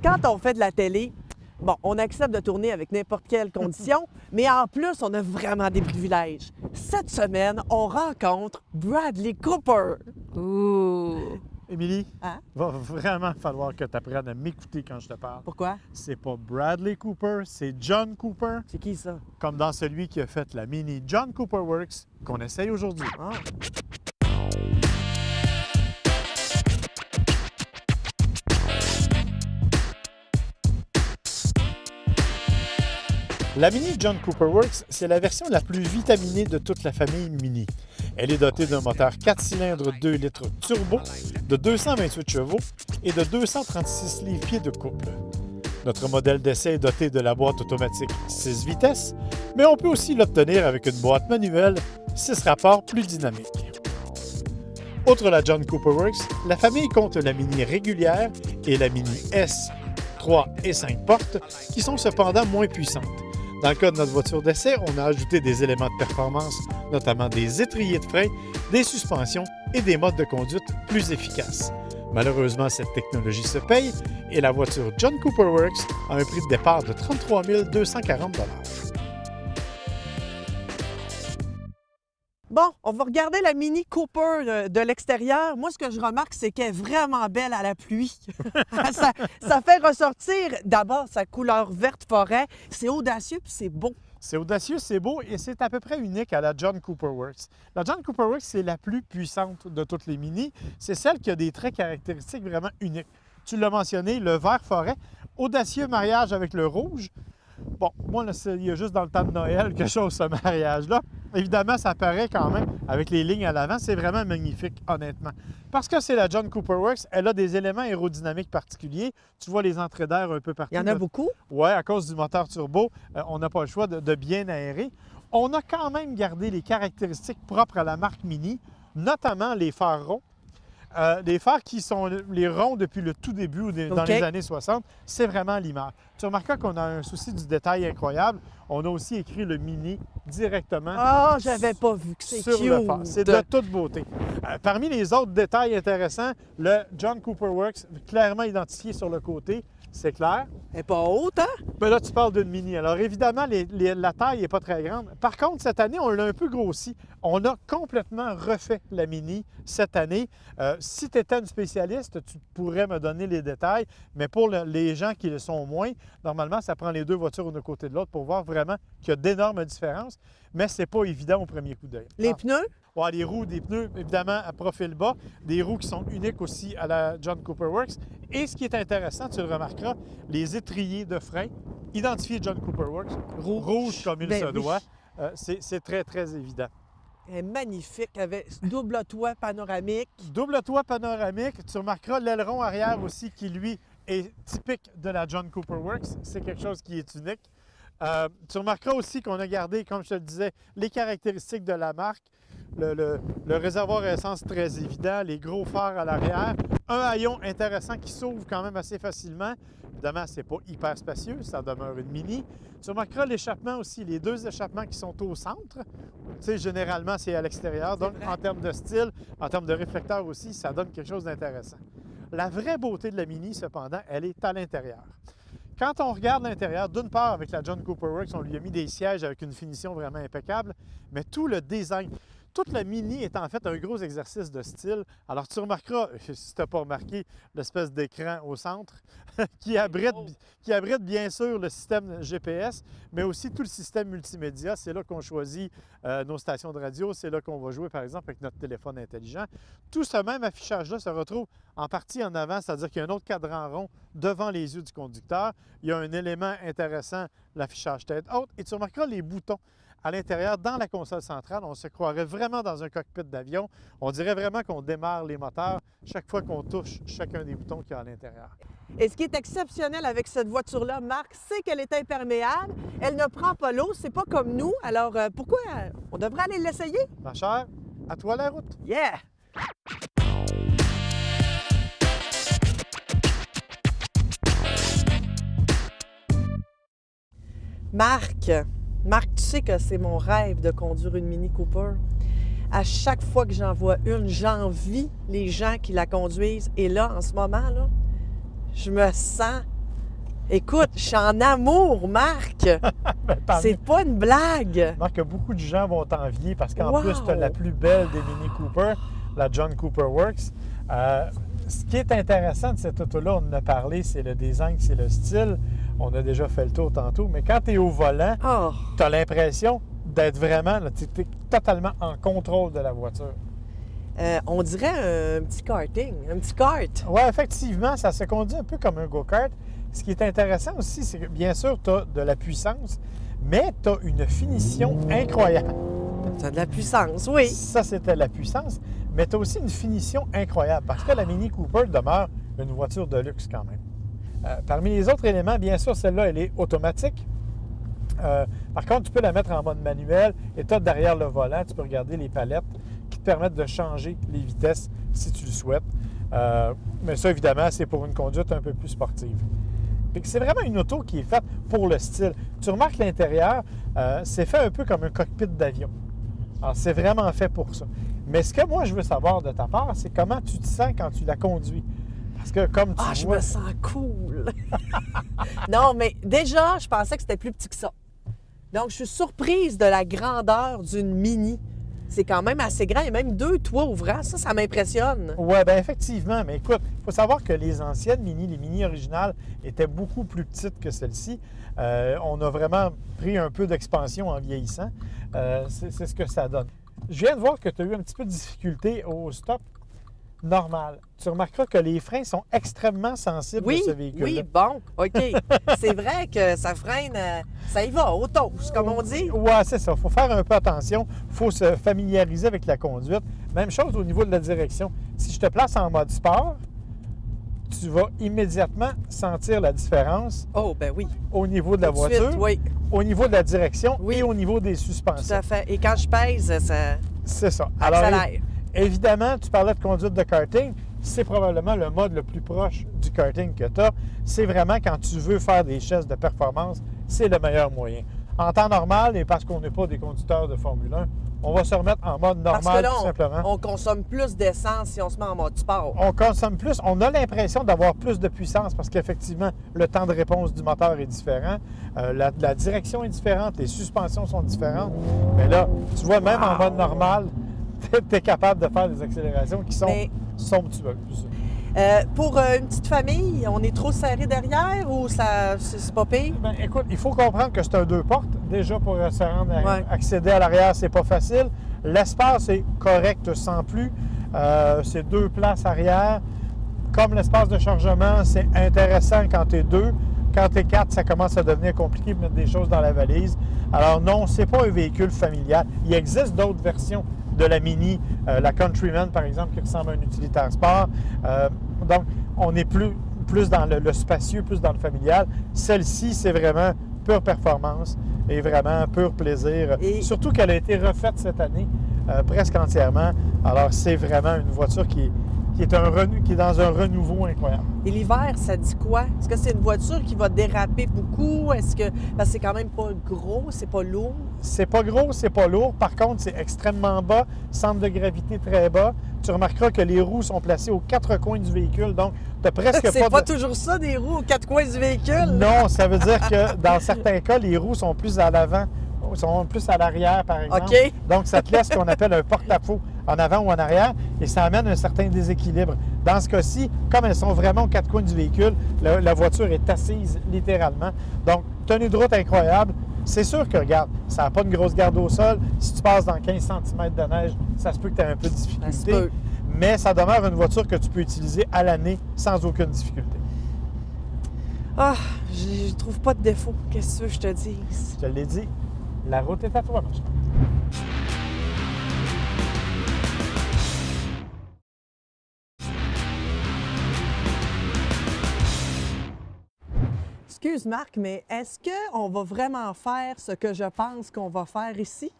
Quand on fait de la télé, bon, on accepte de tourner avec n'importe quelle condition, mais en plus, on a vraiment des privilèges. Cette semaine, on rencontre Bradley Cooper. Ouh! Émilie, Hein? va vraiment falloir que tu apprennes à m'écouter quand je te parle. Pourquoi? C'est pas Bradley Cooper, c'est John Cooper, C'est qui ça? comme dans celui qui a fait la mini John Cooper Works qu'on essaye aujourd'hui. Ah. La Mini John Cooper Works, c'est la version la plus vitaminée de toute la famille Mini. Elle est dotée d'un moteur 4 cylindres 2 litres turbo, de 228 chevaux et de 236 livres-pieds de couple. Notre modèle d'essai est doté de la boîte automatique 6 vitesses, mais on peut aussi l'obtenir avec une boîte manuelle 6 rapports plus dynamique. Outre la John Cooper Works, la famille compte la Mini régulière et la Mini S, 3 et 5 portes, qui sont cependant moins puissantes. Dans le cas de notre voiture d'essai, on a ajouté des éléments de performance, notamment des étriers de frein, des suspensions et des modes de conduite plus efficaces. Malheureusement, cette technologie se paye et la voiture John Cooper Works a un prix de départ de 33 240 $. Bon, on va regarder la Mini Cooper de l'extérieur. Moi, ce que je remarque, c'est qu'elle est vraiment belle à la pluie. ça fait ressortir d'abord sa couleur verte forêt. C'est audacieux puis c'est beau. C'est audacieux, c'est beau et c'est à peu près unique à la John Cooper Works. La John Cooper Works, c'est la plus puissante de toutes les Mini. C'est celle qui a des traits caractéristiques vraiment uniques. Tu l'as mentionné, le vert forêt, audacieux mariage avec le rouge. Bon, moi, là, il y a juste dans le temps de Noël que je chose ce mariage-là. Évidemment, ça paraît quand même avec les lignes à l'avant. C'est vraiment magnifique, honnêtement. Parce que c'est la John Cooper Works, elle a des éléments aérodynamiques particuliers. Tu vois les entrées d'air un peu partout. Il y en a beaucoup? Oui, à cause du moteur turbo, on n'a pas le choix de bien aérer. On a quand même gardé les caractéristiques propres à la marque Mini, notamment les phares ronds. Les phares qui sont les ronds depuis le tout début, dans les années 60, c'est vraiment l'image. Tu remarqueras qu'on a un souci du détail incroyable. On a aussi écrit le Mini directement j'avais pas vu que c'est sur cute. le phare. C'est de toute beauté. Parmi les autres détails intéressants, le John Cooper Works, clairement identifié sur le côté, c'est clair. Elle n'est pas haute, hein? Mais là, tu parles d'une Mini. Alors, évidemment, la taille n'est pas très grande. Par contre, cette année, on l'a un peu grossi. On a complètement refait la Mini cette année. Si tu étais une spécialiste, tu pourrais me donner les détails. Mais pour les gens qui le sont moins, normalement, ça prend les deux voitures une à côté de l'autre pour voir vraiment qu'il y a d'énormes différences. Mais ce n'est pas évident au premier coup d'œil. Les pneus? Ouais, les roues, des pneus, évidemment, à profil bas. Des roues qui sont uniques aussi à la John Cooper Works. Et ce qui est intéressant, tu le remarqueras, les étriers de frein, identifiés John Cooper Works, rouge comme il se doit. C'est très, très évident. Elle est magnifique, avec double toit panoramique. Double toit panoramique. Tu remarqueras l'aileron arrière aussi qui, lui, est typique de la John Cooper Works. C'est quelque chose qui est unique. Tu remarqueras aussi qu'on a gardé, comme je te le disais, les caractéristiques de la marque. Le réservoir à essence très évident, les gros phares à l'arrière, un haillon intéressant qui s'ouvre quand même assez facilement. Évidemment, ce n'est pas hyper spacieux, ça demeure une Mini. Tu remarqueras l'échappement aussi, les deux échappements qui sont au centre. Tu sais, généralement, c'est à l'extérieur. Donc, en termes de style, en termes de réflecteur aussi, ça donne quelque chose d'intéressant. La vraie beauté de la Mini, cependant, elle est à l'intérieur. Quand on regarde l'intérieur, d'une part, avec la John Cooper Works, on lui a mis des sièges avec une finition vraiment impeccable, mais tout le design, toute la Mini est en fait un gros exercice de style. Alors, tu remarqueras, si tu n'as pas remarqué, l'espèce d'écran au centre qui abrite bien sûr le système GPS, mais aussi tout le système multimédia. C'est là qu'on choisit nos stations de radio. C'est là qu'on va jouer, par exemple, avec notre téléphone intelligent. Tout ce même affichage-là se retrouve en partie en avant, c'est-à-dire qu'il y a un autre cadran rond devant les yeux du conducteur. Il y a un élément intéressant, l'affichage tête haute. Et tu remarqueras les boutons. À l'intérieur, dans la console centrale, on se croirait vraiment dans un cockpit d'avion. On dirait vraiment qu'on démarre les moteurs chaque fois qu'on touche chacun des boutons qu'il y a à l'intérieur. Et ce qui est exceptionnel avec cette voiture-là, Marc, c'est qu'elle est imperméable. Elle ne prend pas l'eau, c'est pas comme nous. Alors, pourquoi on devrait aller l'essayer? Ma chère, à toi la route! Yeah! Marc, tu sais que c'est mon rêve de conduire une Mini Cooper. À chaque fois que j'en vois une, j'envie les gens qui la conduisent. Et là, en ce moment, là, je me sens Écoute, je suis en amour, Marc. C'est pas une blague. Marc, que beaucoup de gens vont t'envier parce qu'en Wow! plus, tu as la plus belle des Mini Cooper, la John Cooper Works. Ce qui est intéressant de cette auto-là, on en a parlé, c'est le design, c'est le style. On a déjà fait le tour tantôt, mais quand tu es au volant, Oh, tu as l'impression d'être vraiment, tu es totalement en contrôle de la voiture. on dirait un petit karting, un petit kart. Oui, effectivement, ça se conduit un peu comme un go-kart. Ce qui est intéressant aussi, c'est que bien sûr, tu as de la puissance, mais tu as une finition incroyable. Ça a de la puissance, oui. Ça, c'était la puissance, mais tu as aussi une finition incroyable parce que la Mini Cooper demeure une voiture de luxe quand même. Parmi les autres éléments, bien sûr, celle-là, elle est automatique. Par contre, tu peux la mettre en mode manuel et tu as derrière le volant, tu peux regarder les palettes qui te permettent de changer les vitesses si tu le souhaites. Mais ça, évidemment, c'est pour une conduite un peu plus sportive. C'est vraiment une auto qui est faite pour le style. Tu remarques l'intérieur, c'est fait un peu comme un cockpit d'avion. Alors, c'est vraiment fait pour ça. Mais ce que moi, je veux savoir de ta part, c'est comment tu te sens quand tu la conduis. Parce que comme tu Je vois... me sens cool. Non, mais déjà, je pensais que c'était plus petit que ça. Donc, je suis surprise de la grandeur d'une Mini. C'est quand même assez grand. Il y a même 2 toits ouvrants. Ça m'impressionne. Oui, bien effectivement. Mais écoute, il faut savoir que les anciennes Mini, les Mini originales, étaient beaucoup plus petites que celle-ci. On a vraiment pris un peu d'expansion en vieillissant. C'est ce que ça donne. Je viens de voir que tu as eu un petit peu de difficulté au stop normal. Tu remarqueras que les freins sont extrêmement sensibles de ce véhicule. Oui, bon, OK. C'est vrai que ça freine, ça y va, au toast, comme on dit. Oui, c'est ça. Il faut faire un peu attention. Il faut se familiariser avec la conduite. Même chose au niveau de la direction. Si je te place en mode sport, tu vas immédiatement sentir la différence Oh, ben oui. au niveau de la Tout de voiture, suite, oui, au niveau de la direction Oui. et au niveau des tout suspensions. à fait. Et quand je pèse, ça C'est ça. accélère. Évidemment, tu parlais de conduite de karting. C'est probablement le mode le plus proche du karting que tu as. C'est vraiment quand tu veux faire des gestes de performance, c'est le meilleur moyen. En temps normal, et parce qu'on n'est pas des conducteurs de Formule 1, on va se remettre en mode normal, Parce que là, tout simplement. on consomme plus d'essence si on se met en mode sport. On consomme plus, on a l'impression d'avoir plus de puissance parce qu'effectivement, le temps de réponse du moteur est différent, la direction est différente, les suspensions sont différentes. Mais là, tu vois, même en mode normal, tu es capable de faire des accélérations qui sont somptueuses. Pour une petite famille, on est trop serré derrière ou ça c'est pas pire? Ben, écoute, il faut comprendre que c'est un 2 portes. Déjà, pour se rendre Ouais. accéder à l'arrière, c'est pas facile. L'espace est correct sans plus. C'est 2 places arrière. Comme l'espace de chargement, c'est intéressant quand tu es 2. Quand tu es 4, ça commence à devenir compliqué de mettre des choses dans la valise. Alors non, c'est pas un véhicule familial. Il existe d'autres versions de la Mini, la Countryman par exemple, qui ressemble à un utilitaire sport. Donc, on est plus dans le spacieux, plus dans le familial. Celle-ci, c'est vraiment pure performance et vraiment pur plaisir. Et- Surtout qu'elle a été refaite cette année, presque entièrement. Alors, c'est vraiment une voiture qui est dans un renouveau incroyable. Et l'hiver, ça dit quoi? Est-ce que c'est une voiture qui va déraper beaucoup? Est-ce que. Parce que c'est quand même pas gros, c'est pas lourd. C'est pas gros, c'est pas lourd. Par contre, c'est extrêmement bas, centre de gravité très bas. Tu remarqueras que les roues sont placées aux 4 coins du véhicule, donc tu n'as presque C'est pas pas toujours ça, des roues aux 4 coins du véhicule? Non, ça veut dire que dans certains cas, les roues sont plus à l'avant, sont plus à l'arrière, par exemple. OK. Donc, ça te laisse ce qu'on appelle un porte-à-faux en avant ou en arrière et ça amène un certain déséquilibre. Dans ce cas-ci, comme elles sont vraiment aux 4 coins du véhicule, la voiture est assise littéralement. Donc, tenue de route incroyable. C'est sûr que, regarde, ça n'a pas une grosse garde au sol. Si tu passes dans 15 cm de neige, ça se peut que tu aies un peu de Ça se difficulté. peut. Mais ça demeure une voiture que tu peux utiliser à l'année sans aucune difficulté. Ah, je trouve pas de défaut. Qu'est-ce que je te dise? Je te l'ai dit, la route est à toi, ma chère. Excuse Marc, mais est-ce qu'on va vraiment faire ce que je pense qu'on va faire ici?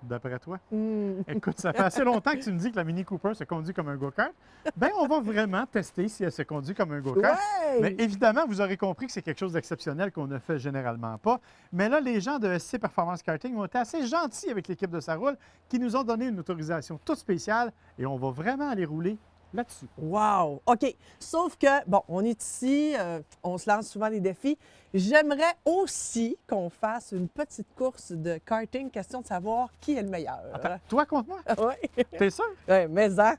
D'après toi? Hmm. Écoute, ça fait assez longtemps que tu me dis que la Mini Cooper se conduit comme un go-kart. Bien, on va vraiment tester si elle se conduit comme un go-kart. Ouais! Mais évidemment, vous aurez compris que c'est quelque chose d'exceptionnel qu'on ne fait généralement pas. Mais là, les gens de SC Performance Karting ont été assez gentils avec l'équipe de Saroule qui nous ont donné une autorisation toute spéciale et on va vraiment aller rouler là-dessus. Wow! OK. Sauf que, bon, on est ici, on se lance souvent des défis. J'aimerais aussi qu'on fasse une petite course de karting, question de savoir qui est le meilleur. Attends, toi contre moi? Oui. T'es sûr? Ouais, mais ça.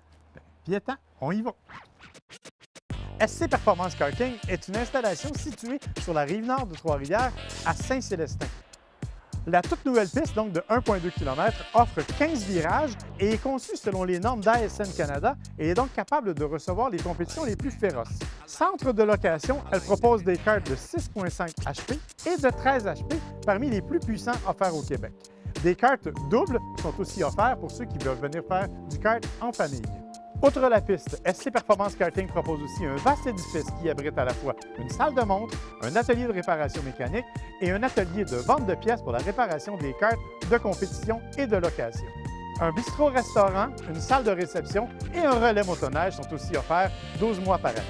Puis attends, on y va. SC Performance Karting est une installation située sur la rive nord de Trois-Rivières, à Saint-Célestin. La toute nouvelle piste, donc de 1,2 km, offre 15 virages et est conçue selon les normes d'ASN Canada et est donc capable de recevoir les compétitions les plus féroces. Centre de location, elle propose des karts de 6,5 HP et de 13 HP, parmi les plus puissants offerts au Québec. Des karts doubles sont aussi offerts pour ceux qui veulent venir faire du kart en famille. Outre la piste, SC Performance Karting propose aussi un vaste édifice qui abrite à la fois une salle de montre, un atelier de réparation mécanique et un atelier de vente de pièces pour la réparation des karts de compétition et de location. Un bistrot-restaurant, une salle de réception et un relais motoneige sont aussi offerts 12 mois par année.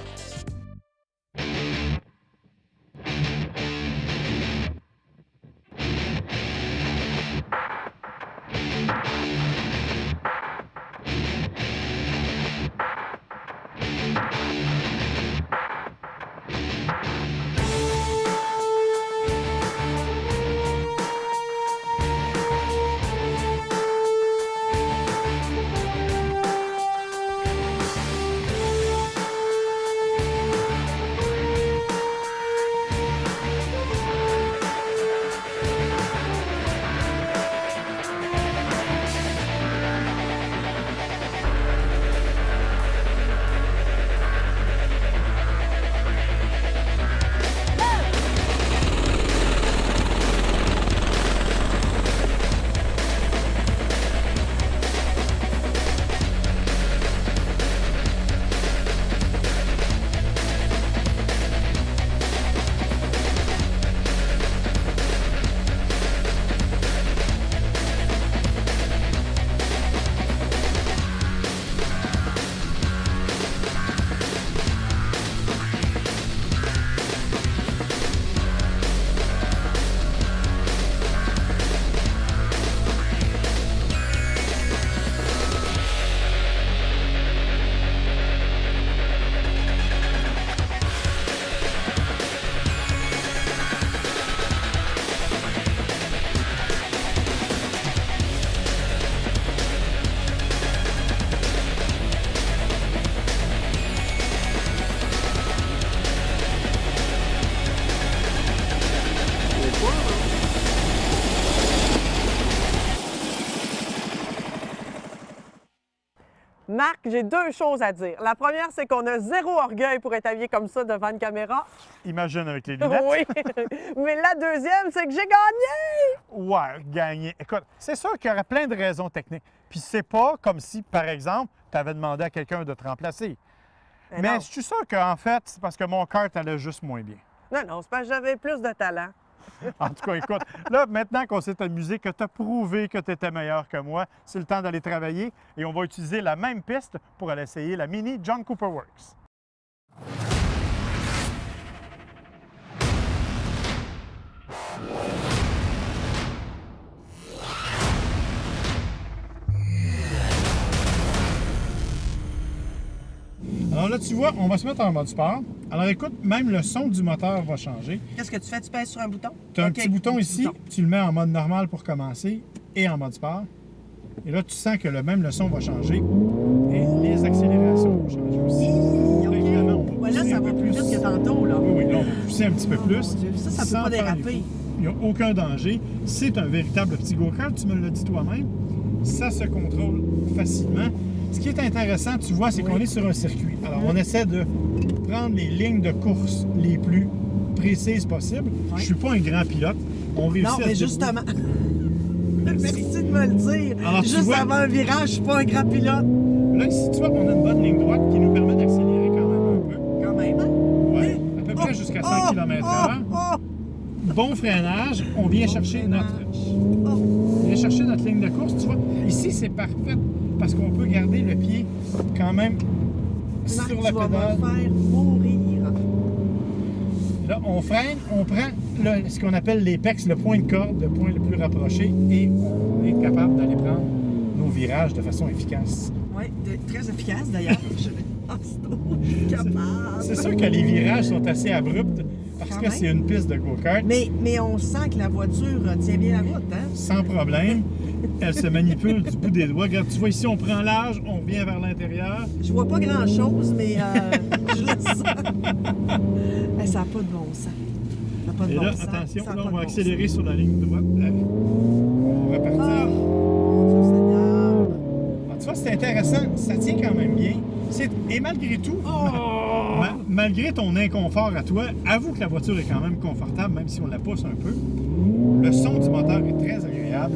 Marc, j'ai deux choses à dire. La première, c'est qu'on a zéro orgueil pour être habillé comme ça devant une caméra. Imagine avec les lunettes. Oui. Mais la deuxième, c'est que j'ai gagné! Ouais, gagner. Écoute, c'est sûr qu'il y aurait plein de raisons techniques. Puis c'est pas comme si, par exemple, tu avais demandé à quelqu'un de te remplacer. Mais non. je suis sûr qu'en fait, c'est parce que mon kart allait juste moins bien. Non, c'est parce que j'avais plus de talent. En tout cas, écoute, là, maintenant qu'on s'est amusé, que tu as prouvé que tu étais meilleur que moi, c'est le temps d'aller travailler et on va utiliser la même piste pour aller essayer la Mini John Cooper Works. Alors là, tu vois, on va se mettre en mode sport. Alors écoute, même le son du moteur va changer. Qu'est-ce que tu fais? Tu pèses sur un bouton? Tu as un petit bouton ici, tu le mets en mode normal pour commencer et en mode sport. Et là, tu sens que même le son va changer et les accélérations vont changer aussi. Là, évidemment, on va là, ça va plus vite que tantôt. Là. Oui, là, on va pousser un petit peu plus. Ça sans peut pas faire déraper. Il n'y a aucun danger. C'est un véritable petit go-kart, tu me l'as dit toi-même. Ça se contrôle facilement. Ce qui est intéressant, tu vois, c'est qu'on est sur un circuit. Alors, on essaie de prendre les lignes de course les plus précises possibles. Je ne suis pas un grand pilote. On réussit non, à mais se justement. Merci de me le dire. Alors, juste vois, avant un virage, je ne suis pas un grand pilote. Là, ici, tu vois qu'on a une bonne ligne droite qui nous permet d'accélérer quand même un peu. Quand même, hein? Oui, à peu près jusqu'à 100 km/h. Bon freinage, on vient chercher notre ligne de course. Tu vois, ici, c'est parfait parce qu'on peut garder le pied quand même Marc, sur la tu vas pédale. me faire mourir. Là, on freine, on prend ce qu'on appelle l'épex, le point de corde, le point le plus rapproché, et on est capable d'aller prendre nos virages de façon efficace. Oui, très efficace d'ailleurs. C'est sûr que les virages sont assez abrupts parce Quand que même. c'est une piste de go-kart. Mais on sent que la voiture tient bien la route, hein? Sans problème. Elle se manipule du bout des doigts. Regarde, tu vois ici, on prend large, on vient vers l'intérieur. Je vois pas grand-chose, mais je le sens. Eh, ça n'a pas de bon sens. Ça n'a pas de Et bon là, sens. attention, Ça a là, pas on de va bon accélérer sens. sur la ligne droite. On va Ah, partir. mon Dieu Seigneur. Ah, tu vois, c'est intéressant. Ça tient quand même bien. Et malgré tout, malgré ton inconfort à toi, avoue que la voiture est quand même confortable, même si on la pousse un peu. Le son du moteur est très agréable.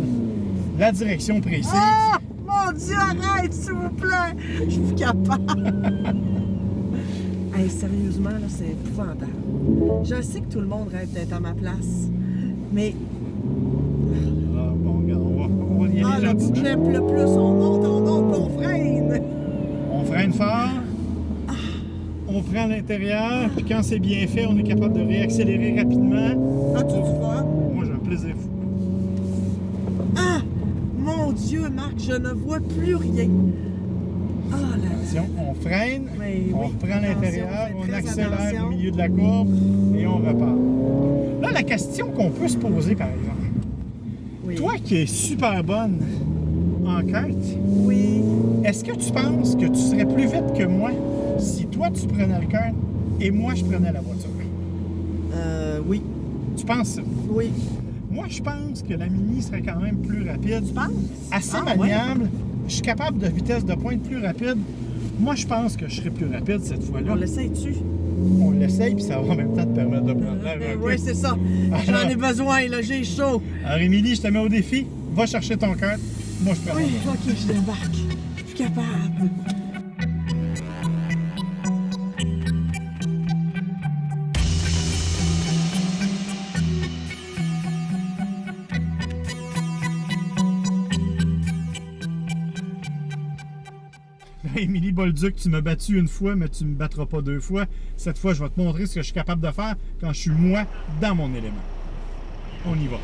La direction précise. Ah! Mon Dieu, arrête, s'il vous plaît! Je suis plus capable. Hey, sérieusement, là, c'est épouvantable. Je sais que tout le monde rêve d'être à ma place. Mais, Ah, bon, regarde, on va y aller le bout que gentiment. j'aime le plus, on monte, puis on freine. On freine fort. On prend l'intérieur. Puis quand c'est bien fait, on est capable de réaccélérer rapidement. As-tu du fun? Moi, j'ai un plaisir fou. Ah! Mon Dieu, Marc, je ne vois plus rien. Ah là là. Attention, on freine, Mais on oui, reprend attention, l'intérieur, faites on très accélère attention. au milieu de la courbe et on repart. Là, la question qu'on peut se poser, par exemple, Oui. toi qui es super bonne en kart, Oui. est-ce que tu penses que tu serais plus vite que moi si toi tu prenais le kart et moi je prenais la voiture? Oui. Tu penses ça? Oui. Moi, je pense que la Mini serait quand même plus rapide. Tu penses? Assez Ah, ouais. maniable. Je suis capable de vitesse de pointe plus rapide. Moi, je pense que je serais plus rapide cette fois-là. On l'essaye-tu? On l'essaye, puis ça va en même temps te permettre de prendre l'air un peu. Oui, c'est ça. J'en ai besoin, là, j'ai chaud. Alors, Émilie, je te mets au défi. Va chercher ton kart. Moi, je prends Oui, mon kart. ok, je débarque. Je suis capable. Émilie Bolduc, tu m'as battu une fois, mais tu me battras pas deux fois. Cette fois, je vais te montrer ce que je suis capable de faire quand je suis moi dans mon élément. On y va.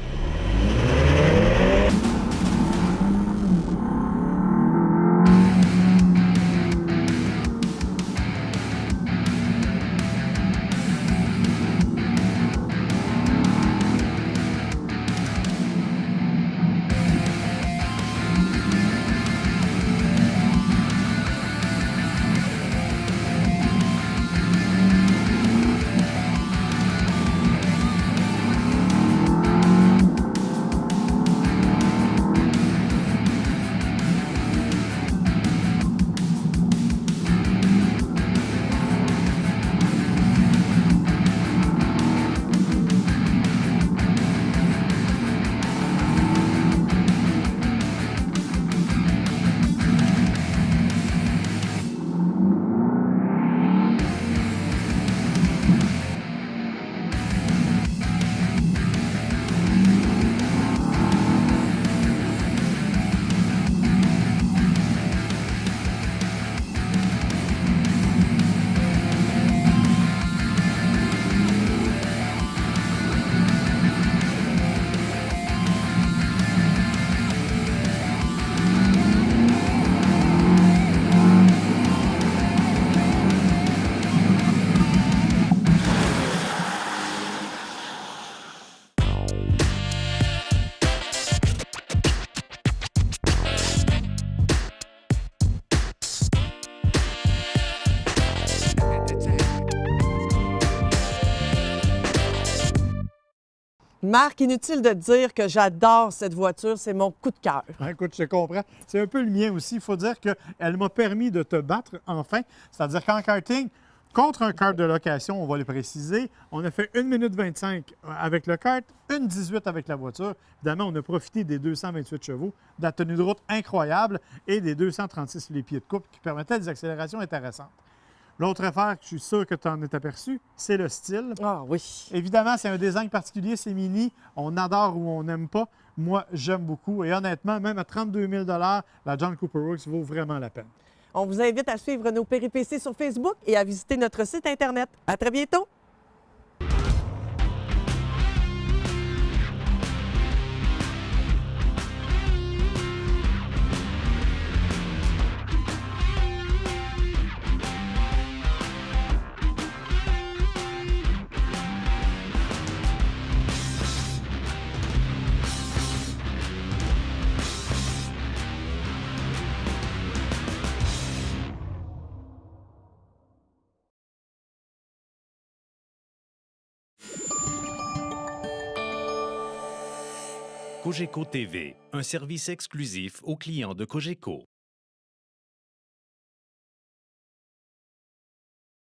Marc, inutile de dire que j'adore cette voiture, c'est mon coup de cœur. Écoute, je comprends. C'est un peu le mien aussi. Il faut dire qu'elle m'a permis de te battre enfin. C'est-à-dire qu'en karting, contre un kart de location, on va le préciser, on a fait 1 minute 25 avec le kart, 1,18 avec la voiture. Évidemment, on a profité des 228 chevaux, de la tenue de route incroyable et des 236 les pieds de coupe qui permettaient des accélérations intéressantes. L'autre affaire que je suis sûr que tu en es aperçu, c'est le style. Ah oui. Évidemment, c'est un design particulier, c'est mini. On adore ou on n'aime pas. Moi, j'aime beaucoup. Et honnêtement, même à 32 000 la John Cooper Works vaut vraiment la peine. On vous invite à suivre nos péripéties sur Facebook et à visiter notre site Internet. À très bientôt! Cogeco TV, un service exclusif aux clients de Cogeco.